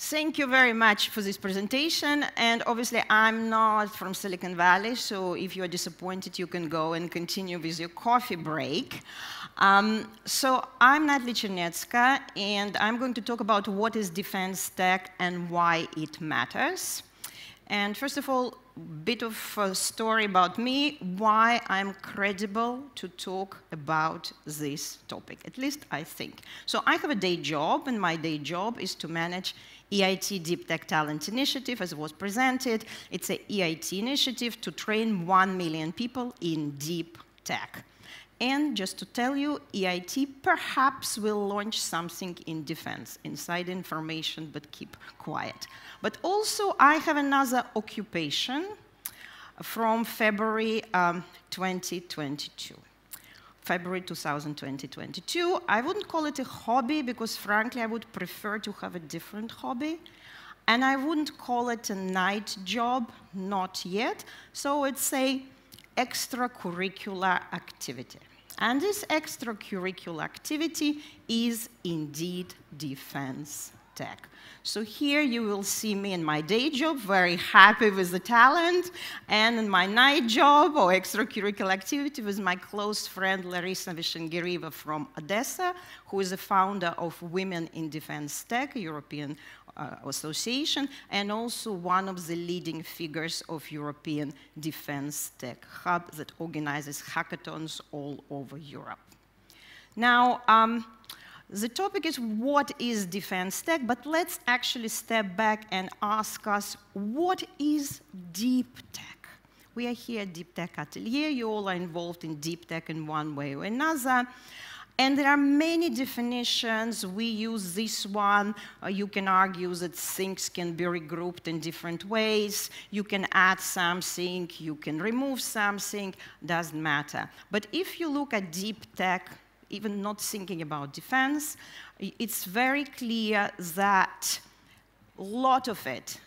Thank you very much for this presentation. And obviously, I'm not from Silicon Valley, so if you're disappointed, you can go and continue with your coffee break. So I'm Natalie Chernetska, and I'm going to talk about what is defense tech and why it matters. And first of all, a bit of a story about me, why I'm credible to talk about this topic, at least I think. So I have a day job, and my day job is to manage EIT Deep Tech Talent Initiative, as was presented. It's an EIT initiative to train 1 million people in deep tech. And just to tell you, EIT perhaps will launch something in defense, inside information, but keep quiet. But also, I have another occupation from February 2022. February 2022. I wouldn't call it a hobby because, frankly, I would prefer to have a different hobby. And I wouldn't call it a night job, not yet. So it's a extracurricular activity. And this extracurricular activity is indeed defense tech. So here you will see me in my day job, very happy with the talent, and in my night job or extracurricular activity with my close friend Larisa Vishengirieva from Odessa, who is the founder of Women in Defense Tech, a European association, and also one of the leading figures of European Defense Tech Hub that organizes hackathons all over Europe. Now, the topic is what is defense tech, but let's actually step back and ask us, what is deep tech? We are here at Deep Tech Atelier. You all are involved in deep tech in one way or another. And there are many definitions. We use this one. You can argue that things can be regrouped in different ways. You can add something. You can remove something. Doesn't matter. But if you look at deep tech, even not thinking about defense, it's very clear that a lot of it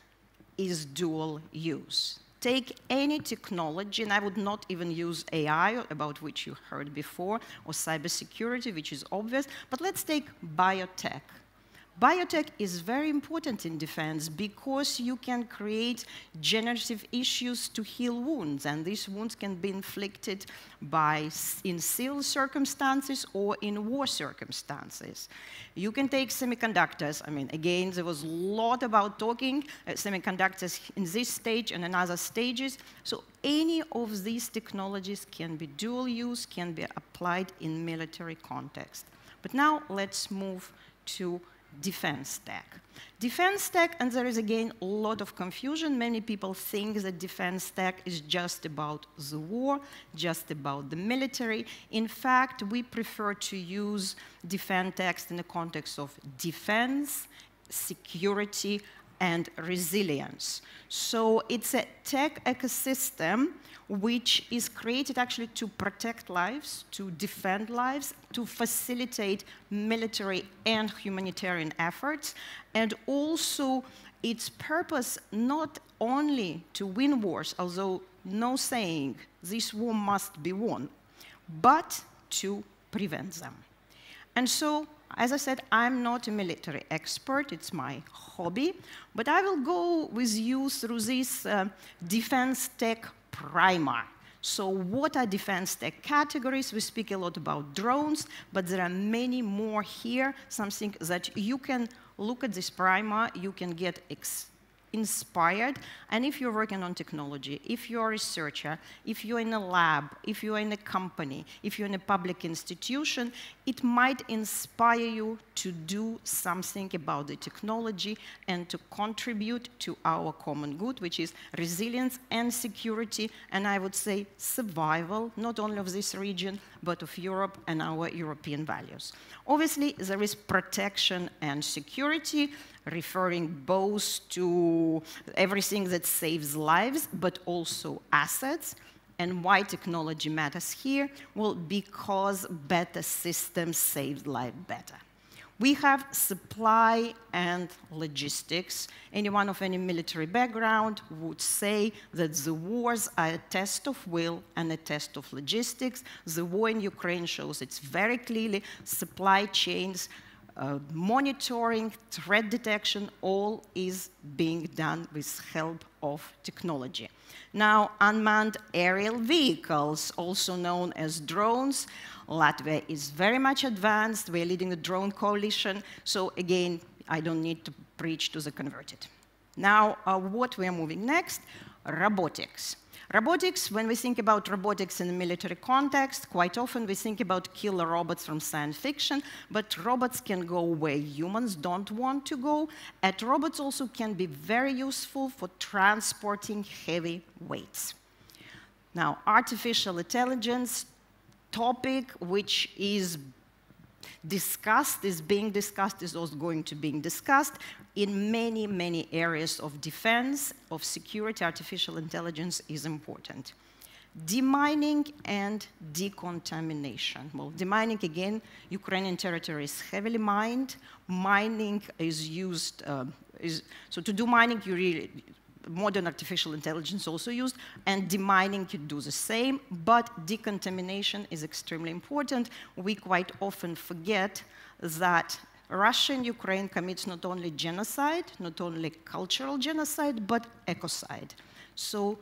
is dual use. Take any technology, and I would not even use AI, about which you heard before, or cybersecurity, which is obvious, but let's take biotech. Biotech is very important in defense because you can create generative issues to heal wounds, and these wounds can be inflicted in civil circumstances or in war circumstances. You can take semiconductors. I mean, again, there was a lot about talking semiconductors in this stage and in other stages. So any of these technologies can be dual use, can be applied in military context. But now let's move to defense tech. Defense tech, and there is again a lot of confusion. Many people think that defense tech is just about the war, just about the military. In fact, we prefer to use defense tech in the context of defense, security, and resilience. So it's a tech ecosystem which is created actually to protect lives, to defend lives, to facilitate military and humanitarian efforts, and also its purpose not only to win wars, although no saying this war must be won, but to prevent them. And so, as I said, I'm not a military expert, it's my hobby, but I will go with you through this defense tech primer. So what are defense tech categories? We speak a lot about drones, but there are many more here, something that you can look at this primer, you can get inspired, and if you're working on technology, if you're a researcher, if you're in a lab, if you're in a company, if you're in a public institution, it might inspire you to do something about the technology and to contribute to our common good, which is resilience and security, and I would say survival, not only of this region, but of Europe and our European values. Obviously, there is protection and security, referring both to everything that saves lives, but also assets. And why technology matters here? Well, because better systems save lives better. We have supply and logistics. Anyone of any military background would say that the wars are a test of will and a test of logistics. The war in Ukraine shows it's very clearly supply chains monitoring, threat detection, all is being done with help of technology. Now, unmanned aerial vehicles, also known as drones. Latvia is very much advanced. We're leading the drone coalition. So again, I don't need to preach to the converted. Now, what we are moving next, robotics. Robotics, when we think about robotics in a military context, quite often we think about killer robots from science fiction, but robots can go where humans don't want to go, and robots also can be very useful for transporting heavy weights. Now, artificial intelligence topic, which is being discussed, is also going to be discussed in many, many areas of defense, of security. Artificial intelligence is important. Demining and decontamination. Well, demining, again, Ukrainian territory is heavily mined. Mining is used, so to do mining, modern artificial intelligence also used, and demining could do the same, but decontamination is extremely important. We quite often forget that Russia and Ukraine commits not only genocide, not only cultural genocide, but ecocide. So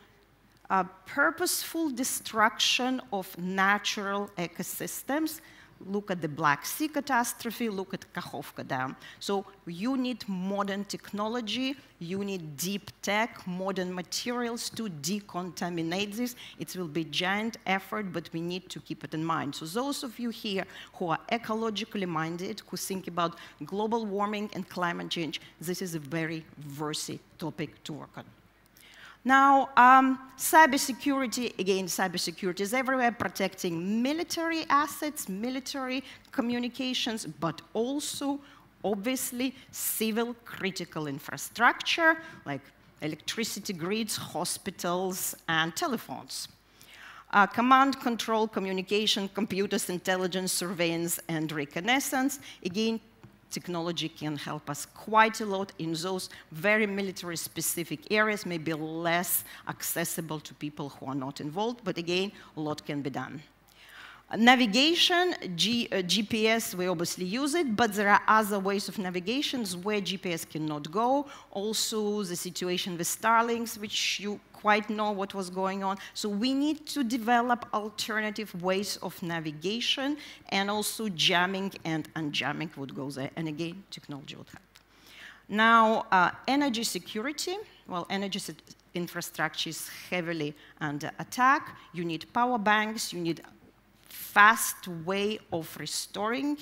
purposeful destruction of natural ecosystems. Look at the Black Sea catastrophe, look at Kakhovka Dam. So you need modern technology, you need deep tech, modern materials to decontaminate this. It will be a giant effort, but we need to keep it in mind. So those of you here who are ecologically minded, who think about global warming and climate change, this is a very worthy topic to work on. Now, cybersecurity, again, cybersecurity is everywhere, protecting military assets, military communications, but also, obviously, civil critical infrastructure, like electricity grids, hospitals, and telephones. Command, control, communication, computers, intelligence, surveillance, and reconnaissance, again, technology can help us quite a lot in those very military-specific areas, maybe less accessible to people who are not involved, but again, a lot can be done. Navigation, GPS, we obviously use it, but there are other ways of navigation where GPS cannot go. Also, the situation with Starlinks, which you quite know what was going on. So we need to develop alternative ways of navigation, and also jamming and unjamming would go there. And again, technology would help. Now, energy security. Well, energy infrastructure is heavily under attack. You need power banks, you need fast way of restoring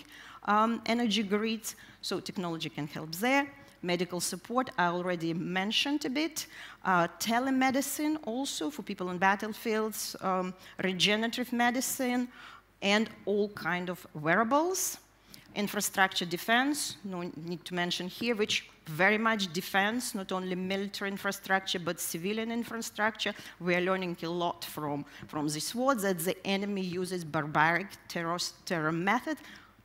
energy grids, so technology can help there. Medical support, I already mentioned a bit. Telemedicine also for people on battlefields, regenerative medicine, and all kind of wearables. Infrastructure defense, no need to mention here, which very much defense, not only military infrastructure, but civilian infrastructure. We are learning a lot from this war, that the enemy uses barbaric terror method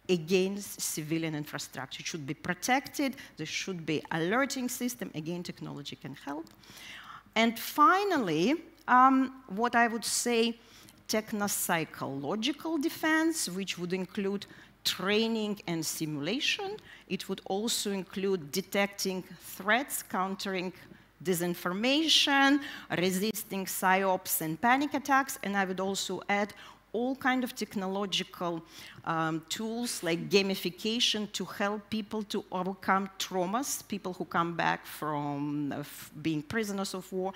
against civilian infrastructure. It should be protected, there should be alerting system, again, technology can help. And finally, what I would say, techno-psychological defense, which would include training and simulation. It would also include detecting threats, countering disinformation, resisting psyops and panic attacks, and I would also add all kind of technological tools like gamification to help people to overcome traumas, people who come back from being prisoners of war,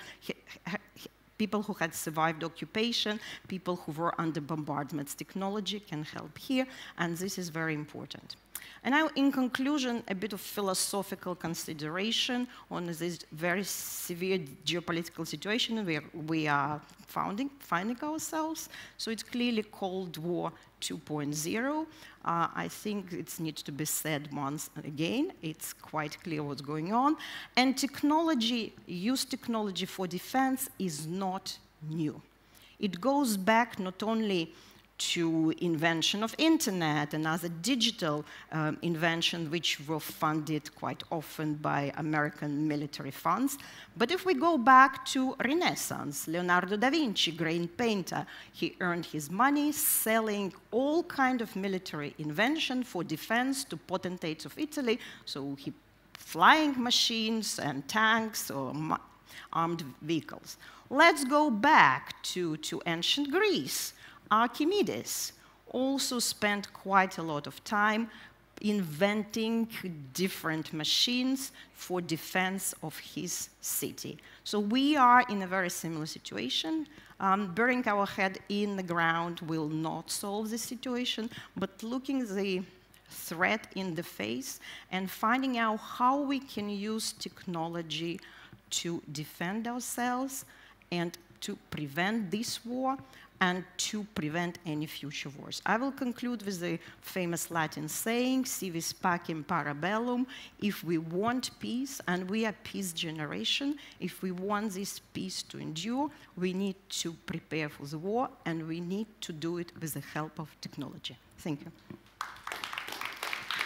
people who had survived occupation, people who were under bombardments. Technology can help here, and this is very important. And now, in conclusion, a bit of philosophical consideration on this very severe geopolitical situation where we are finding ourselves. So it's clearly Cold War 2.0. I think it needs to be said once again. It's quite clear what's going on. And technology, use technology for defense is not new. It goes back not only to invention of internet and other digital inventions which were funded quite often by American military funds. But if we go back to Renaissance, Leonardo da Vinci, great painter, he earned his money selling all kind of military invention for defense to potentates of Italy. So he flying machines and tanks or armed vehicles. Let's go back to ancient Greece. Archimedes also spent quite a lot of time inventing different machines for defense of his city. So we are in a very similar situation. Burying our head in the ground will not solve the situation, but looking the threat in the face and finding out how we can use technology to defend ourselves and to prevent this war and to prevent any future wars. I will conclude with the famous Latin saying, si vis pacem para bellum, if we want peace, and we are peace generation, if we want this peace to endure, we need to prepare for the war, and we need to do it with the help of technology. Thank you.